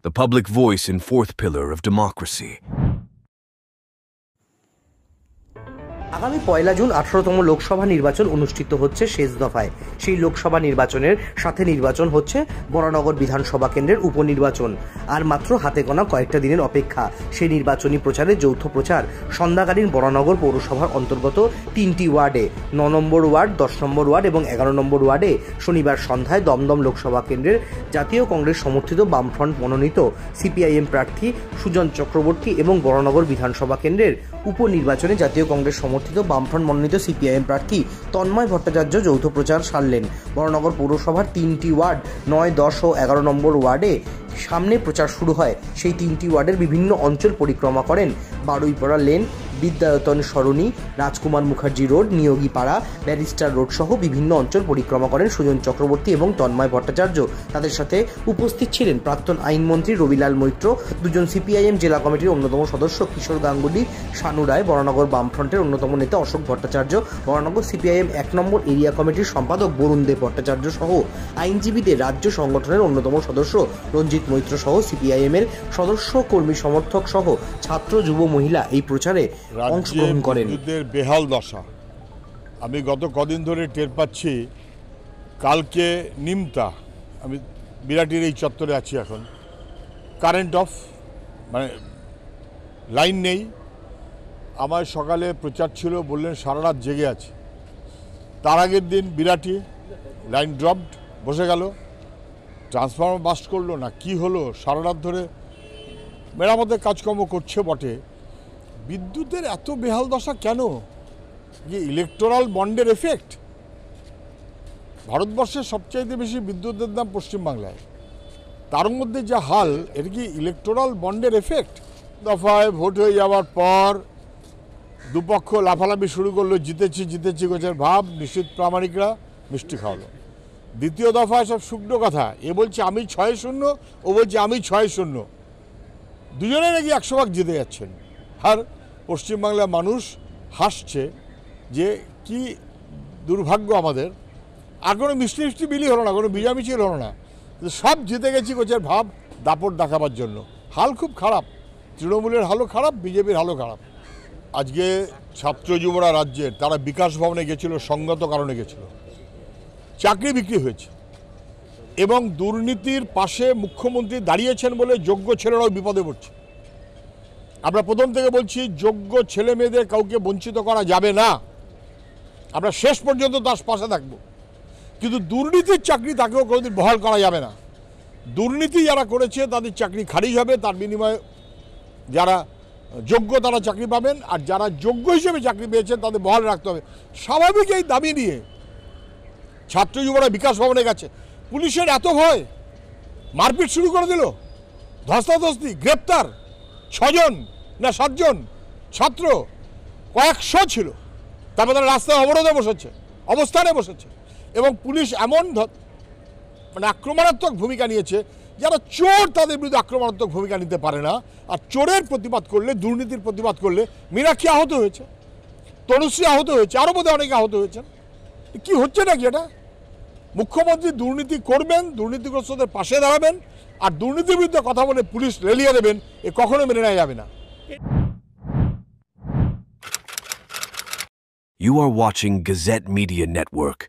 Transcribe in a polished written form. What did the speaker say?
the public voice and fourth pillar of democracy. আগামী 1 June 18তম Lok Sabha নির্বাচন অনুষ্ঠিত হচ্ছে শেষ দফায়। সেই লোকসভা নির্বাচনের সাথে নির্বাচন হচ্ছে বরানগর বিধানসভা কেন্দ্রের উপনির্বাচন। আর মাত্র হাতে গোনা কয়েকটা দিনের অপেক্ষা। সেই নির্বাচনী প্রচারে যৌথ প্রচার সন্ধ্যাকালীন বরানগর পৌরসভার অন্তর্গত 3টি ওয়ার্ডে 9 নম্বর ওয়ার্ড, 10 নম্বর ওয়ার্ড এবং 11 নম্বর ওয়ার্ডে শনিবার সন্ধ্যায় দমদম লোকসভা কেন্দ্রের জাতীয় কংগ্রেস সমর্থিত বামফ্রন্ট মনোনীত সিপিআইএম প্রার্থী সুজন চক্রবর্তী এবং বরানগর বিধানসভা কেন্দ্রের উপনির্বাচনে জাতীয় কংগ্রেস সমর্থিত বামফ্রন্ট মনোনীত সিপিআইএম প্রার্থী তন্ময় ভট্টাচার্য যৌথ প্রচার সারলেন। বরানগর পৌরসভার 3টি ওয়ার্ড 9, 10 ও 11 নম্বর ওয়ার্ডে সামনে প্রচার শুরু হয়। সেই 3টি ওয়ার্ডের বিভিন্ন অঞ্চল পরিক্রমা করেন। বারুইপাড়া লেন, বিদ্যায়তন সরণি, রাজকুমার Mukherjee road, Neogipara, barrister road সহ বিভিন্ন অঞ্চল পরিক্রমা করেন সুজন চক্রবর্তী এবং তন্ময় ভট্টাচার্য। তাদের সাথে উপস্থিত ছিলেন প্রাক্তন আইনমন্ত্রী রবিলাল মৈত্র, দুজন সিপিআইএম জেলা কমিটির অন্যতম সদস্য কিশোর গাঙ্গুলি, শানু রায়, বরানগর বামফ্রন্টের অন্যতম নেতা অশোক ভট্টাচার্য, বরানগর সিপিআইএম 1 নম্বর এরিয়া কমিটির সম্পাদক বরুণ দেব ভট্টাচার্য সহ আইনজীবীদের রাজ্য সংগঠনের অন্যতম সদস্য রঞ্জিত মৈত্র সহ সিপিআইএম-এর সদস্য, কর্মী, সমর্থক সহ ছাত্র, যুব, মহিলা এই প্রচারে অংশগ্রহণ করেন। বিদ্যুতের বেহাল দশা আমি গত কদিন ধরে টের পাচ্ছি। কালকে নিমতা, আমি বিরাটির এই চত্বরে আছি এখন, কারেন্ট অফ, মানে লাইন নেই। আমার সকালে প্রচার ছিল, বললেন সারা রাত জেগে আছে। তার আগের দিন বিরাটি লাইন ড্রপড, বসে গেল, ট্রান্সফরমার বাস্ট করলো না কি হলো, সারা রাত ধরে মেরামতের কাজকর্ম করছে বটে। বিদ্যুতের এত বেহাল দশা কেন? যে ইলেকটোরাল বন্ডের এফেক্ট। ভারতবর্ষের সবচাইতে বেশি বিদ্যুতের দাম পশ্চিমবাংলায়, তার মধ্যে যা হাল, এটা কি ইলেকটোরাল বন্ডের এফেক্ট? দফায় ভোট হয়ে যাওয়ার পর দুপক্ষ লাফালাফি শুরু করলো, জিতেছি জিতেছি গোছের ভাব, নিশ্চিত প্রামাণিকরা মিষ্টি খাওয়ালো। দ্বিতীয় দফায় সব শুকনো কথা, এ বলছে আমি 6-0, ও বলছে আমি 6-0, দুজনে নাকি 100 ভাগ জিতে যাচ্ছেন। আর পশ্চিমবাংলার মানুষ হাসছে যে কি দুর্ভাগ্য আমাদের। আর কোনো মিষ্টি মিষ্টি বিলি হলো না, কোনো মিছিল হলো না, সব জিতে গেছি গোছের ভাব দাপট দেখাবার জন্য। হাল খুব খারাপ, তৃণমূলের হালও খারাপ, বিজেপির হালও খারাপ। আজকে ছাত্র যুবরা রাজ্যের, তারা বিকাশ ভবনে গেছিল, সঙ্গত কারণে গেছিল। চাকরি বিক্রি হয়েছে এবং দুর্নীতির পাশে মুখ্যমন্ত্রী দাঁড়িয়েছেন বলে যোগ্য ছেলেরাও বিপদে পড়ছে। আমরা প্রথম থেকে বলছি, যোগ্য ছেলে মেয়েদের কাউকে বঞ্চিত করা যাবে না, আমরা শেষ পর্যন্ত তার পাশে থাকবো। কিন্তু দুর্নীতির চাকরি তাকেও কোনোদিন বহাল করা যাবে না। দুর্নীতি যারা করেছে তাদের চাকরি খারিজ হবে, তার বিনিময়ে যারা যোগ্য তারা চাকরি পাবেন, আর যারা যোগ্য হিসেবে চাকরি পেয়েছেন তাদের বহাল রাখতে হবে। স্বাভাবিক এই দাবি নিয়ে ছাত্র যুবরা বিকাশ ভবনে গেছে। পুলিশের এত ভয়, মারপিট শুরু করে দিল, ধস্তাধস্তি, গ্রেপ্তার 6 জন না 7 জন ছাত্র, কয়েকশো ছিল। তারপর তারা রাস্তায় অবরোধে বসেছে, অবস্থানে বসেছে, এবং পুলিশ এমন মানে আক্রমণাত্মক ভূমিকা নিয়েছে, যারা চোর তাদের বিরুদ্ধে আক্রমণাত্মক ভূমিকা নিতে পারে না। আর চোরের প্রতিবাদ করলে, দুর্নীতির প্রতিবাদ করলে, মীনাক্ষী আহত হয়েছে, তনুশ্রী আহত হয়েছে, আরও বোধহয় অনেকে আহত হয়েছেন। কি হচ্ছে নাকি এটা? মুখ্যমন্ত্রী দুর্নীতি করবেন, দুর্নীতিগ্রস্তদের পাশে দাঁড়াবেন, আর দুর্নীতির বিরুদ্ধে কথা বলে পুলিশ লেলিয়ে দেবেন, এ কখনো মেনে নেওয়া যাবে না। You are watching Gazette Media Network.